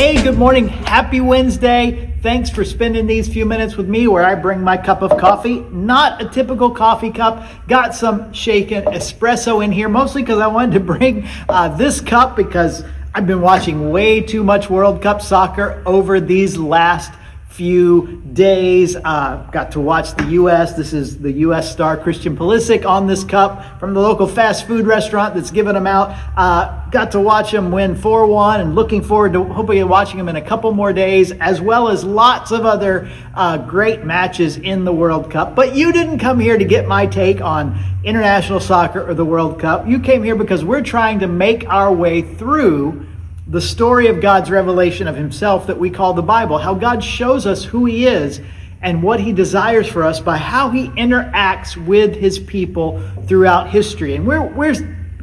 Hey, good morning. Happy Wednesday. Thanks for spending these few minutes with me where I bring my cup of coffee. Not a typical coffee cup. Got some shaken espresso in here, mostly because I wanted to bring this cup because I've been watching way too much World Cup soccer over these last few days. Got to watch the U.S. This is the U.S. star Christian Pulisic on this cup from the local fast food restaurant that's giving them out. Got to watch him win 4-1 and looking forward to hopefully watching him in a couple more days, as well as lots of other great matches in the World Cup. But you didn't come here to get my take on international soccer or the World Cup. You came here because we're trying to make our way through the story of God's revelation of himself that we call the Bible, how God shows us who he is and what he desires for us by how he interacts with his people throughout history. And we're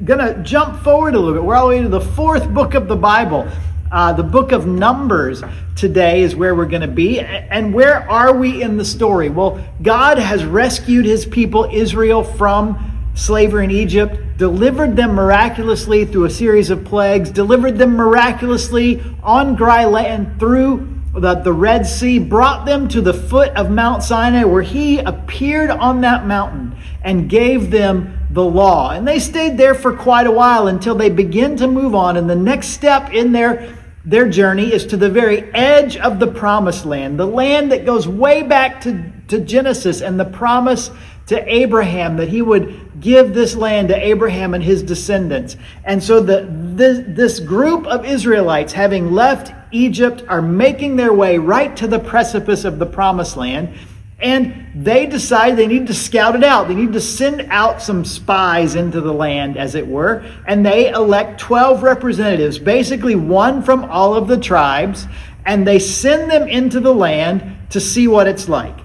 going to jump forward a little bit. We're all the way to the fourth book of the Bible. The book of Numbers today is where we're going to be. And where are we in the story? Well, God has rescued his people Israel from slavery in Egypt, delivered them miraculously through a series of plagues, delivered them miraculously on dry land through the Red Sea, brought them to the foot of Mount Sinai where he appeared on that mountain and gave them the law. And they stayed there for quite a while until they begin to move on. And the next step in their journey is to the very edge of the promised land, the land that goes way back to Genesis and the promise to Abraham that he would give this land to Abraham and his descendants. And so this group of Israelites, having left Egypt, are making their way right to the precipice of the promised land. And they decide they need to scout it out. They need to send out some spies into the land, as it were. And they elect 12 representatives, basically one from all of the tribes. And they send them into the land to see what it's like.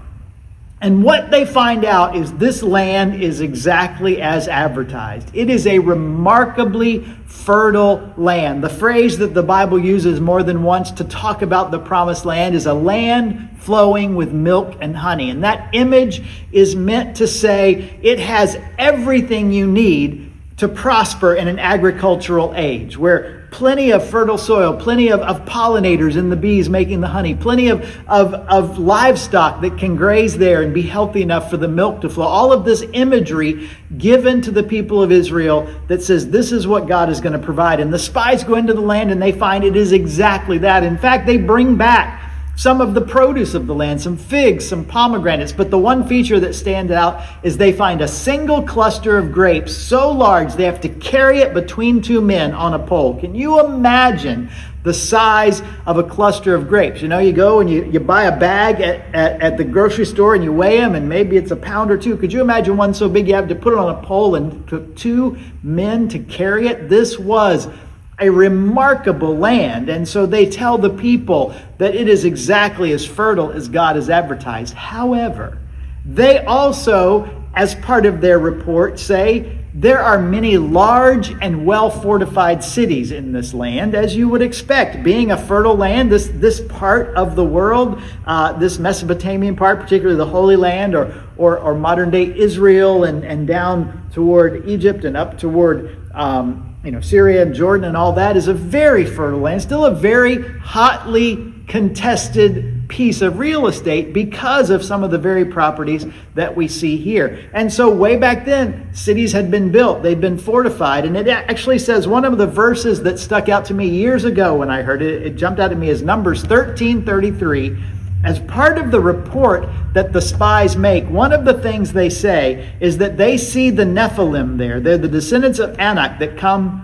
And what they find out is this land is exactly as advertised. It is a remarkably fertile land. The phrase that the Bible uses more than once to talk about the promised land is a land flowing with milk and honey. And that image is meant to say it has everything you need to prosper in an agricultural age, where plenty of fertile soil, plenty of pollinators and the bees making the honey, plenty of livestock that can graze there and be healthy enough for the milk to flow. All of this imagery given to the people of Israel that says this is what God is going to provide. And the spies go into the land and they find it is exactly that. In fact, they bring back some of the produce of the land, some figs, some pomegranates. But the one feature that stands out is they find a single cluster of grapes so large they have to carry it between two men on a pole. Can you imagine the size of a cluster of grapes? You know, you go and you buy a bag at the grocery store and you weigh them and maybe it's a pound or two. Could you imagine one so big you have to put it on a pole and took two men to carry it? This was a remarkable land. And so they tell the people that it is exactly as fertile as God has advertised. However, they also, as part of their report, say there are many large and well-fortified cities in this land, as you would expect. Being a fertile land, this part of the world, this Mesopotamian part, particularly the Holy Land or modern-day Israel and down toward Egypt and up toward Syria and Jordan and all that, is a very fertile land, still a very hotly contested piece of real estate because of some of the very properties that we see here. And so way back then, cities had been built, they'd been fortified, and it actually says, one of the verses that stuck out to me years ago when I heard it, it jumped out at me, is Numbers 13:33. As part of the report that the spies make, one of the things they say is that they see the Nephilim there. They're the descendants of Anak that come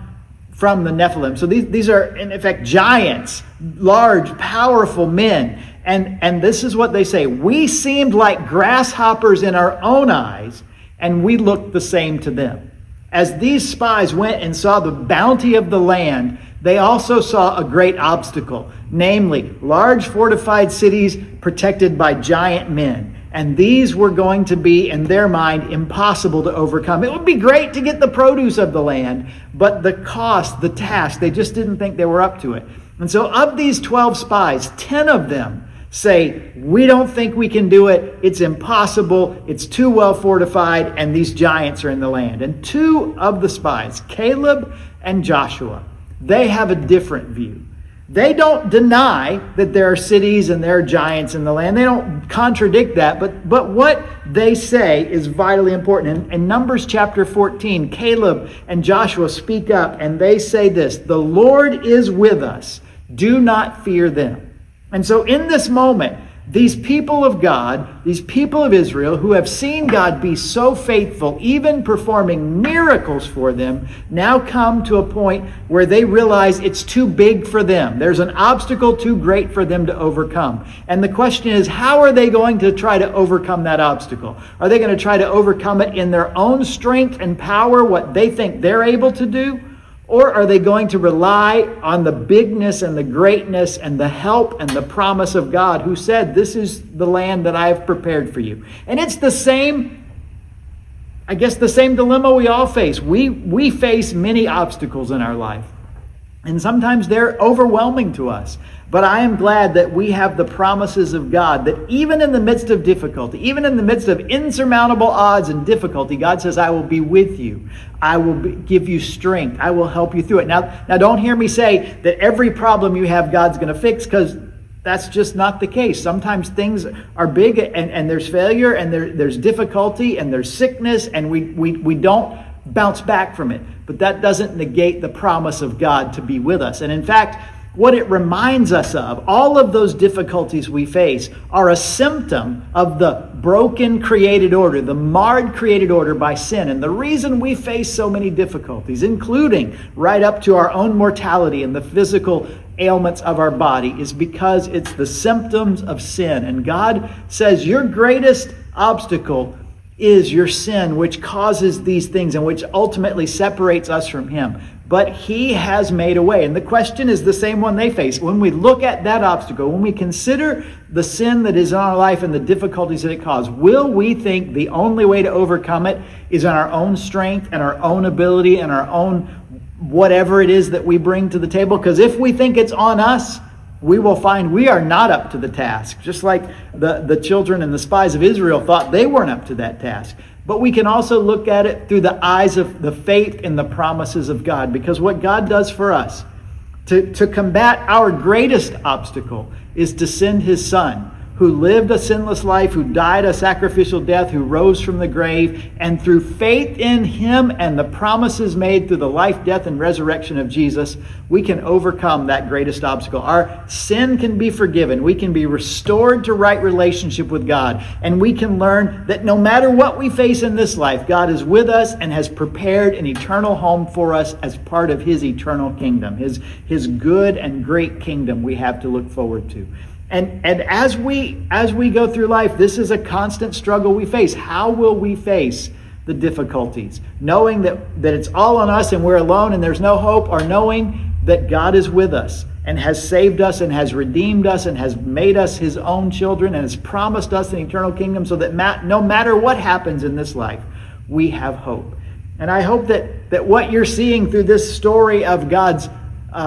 from the Nephilim. So these are, in effect, giants, large, powerful men. And this is what they say. We seemed like grasshoppers in our own eyes, and we looked the same to them. As these spies went and saw the bounty of the land, they also saw a great obstacle, namely large fortified cities protected by giant men. And these were going to be, in their mind, impossible to overcome. It would be great to get the produce of the land, but the cost, the task, they just didn't think they were up to it. And so of these 12 spies, 10 of them say, we don't think we can do it. It's impossible. It's too well fortified, and these giants are in the land. And 2 of the spies, Caleb and Joshua, they have a different view. They don't deny that there are cities and there are giants in the land. They don't contradict that. But what they say is vitally important. In Numbers chapter 14, Caleb and Joshua speak up and they say this: the Lord is with us. Do not fear them. And so in this moment, these people of God, these people of Israel who have seen God be so faithful, even performing miracles for them, now come to a point where they realize it's too big for them. There's an obstacle too great for them to overcome. And the question is, how are they going to try to overcome that obstacle? Are they going to try to overcome it in their own strength and power, what they think they're able to do? Or are they going to rely on the bigness and the greatness and the help and the promise of God, who said, this is the land that I have prepared for you? And it's the same dilemma we all face. We face many obstacles in our life. And sometimes they're overwhelming to us. But I am glad that we have the promises of God, that even in the midst of difficulty, even in the midst of insurmountable odds and difficulty, God says, I will be with you. I will give you strength. I will help you through it. Now don't hear me say that every problem you have, God's going to fix, because that's just not the case. Sometimes things are big and there's failure and there's difficulty and there's sickness, and we don't bounce back from it. But that doesn't negate the promise of God to be with us. And in fact, what it reminds us of, all of those difficulties we face, are a symptom of the broken created order, the marred created order by sin. And the reason we face so many difficulties, including right up to our own mortality and the physical ailments of our body, is because it's the symptoms of sin. And God says your greatest obstacle is your sin, which causes these things and which ultimately separates us from Him. But He has made a way. And the question is the same one they face. When we look at that obstacle, when we consider the sin that is in our life and the difficulties that it causes, will we think the only way to overcome it is in our own strength and our own ability and our own whatever it is that we bring to the table? Because if we think it's on us, we will find we are not up to the task. Just like the children and the spies of Israel thought they weren't up to that task. But we can also look at it through the eyes of the faith in the promises of God. Because what God does for us to combat our greatest obstacle is to send His Son, who lived a sinless life, who died a sacrificial death, who rose from the grave, and through faith in Him and the promises made through the life, death, and resurrection of Jesus, we can overcome that greatest obstacle. Our sin can be forgiven. We can be restored to right relationship with God. And we can learn that no matter what we face in this life, God is with us and has prepared an eternal home for us as part of His eternal kingdom, His good and great kingdom we have to look forward to. And as we go through life, this is a constant struggle we face. How will we face the difficulties? Knowing that it's all on us and we're alone and there's no hope, or knowing that God is with us and has saved us and has redeemed us and has made us His own children and has promised us an eternal kingdom, so that no matter what happens in this life, we have hope. And I hope that what you're seeing through this story of God's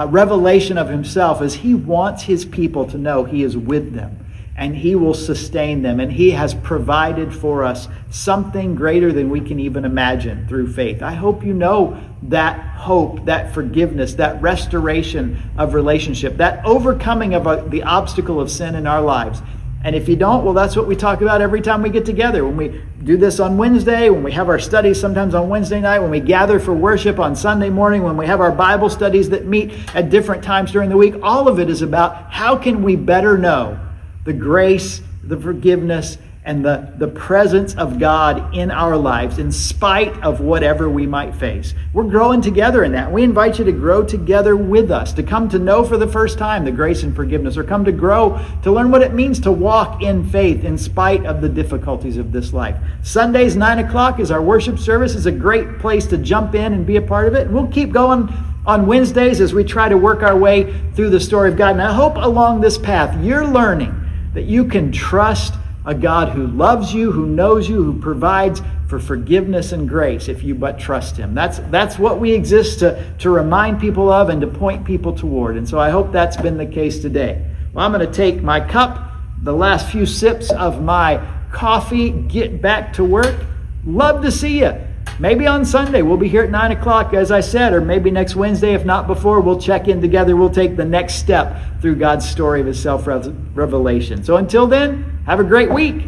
revelation of Himself is He wants His people to know He is with them and He will sustain them, and He has provided for us something greater than we can even imagine through faith. I hope you know that hope, that forgiveness, that restoration of relationship, that overcoming of the obstacle of sin in our lives. And if you don't, well, that's what we talk about every time we get together. When we do this on Wednesday, when we have our studies sometimes on Wednesday night, when we gather for worship on Sunday morning, when we have our Bible studies that meet at different times during the week, all of it is about how can we better know the grace, the forgiveness, and the presence of God in our lives in spite of whatever we might face. We're growing together in that. We invite you to grow together with us, to come to know for the first time the grace and forgiveness, or come to grow, to learn what it means to walk in faith in spite of the difficulties of this life. Sundays, 9 o'clock is our worship service. It's a great place to jump in and be a part of it. And we'll keep going on Wednesdays as we try to work our way through the story of God. And I hope along this path you're learning that you can trust a God who loves you, who knows you, who provides for forgiveness and grace if you but trust Him. That's what we exist to remind people of and to point people toward. And so I hope that's been the case today. Well, I'm going to take my cup, the last few sips of my coffee, get back to work. Love to see you. Maybe on Sunday, we'll be here at 9 o'clock, as I said, or maybe next Wednesday, if not before, we'll check in together. We'll take the next step through God's story of his self-revelation. So until then, have a great week.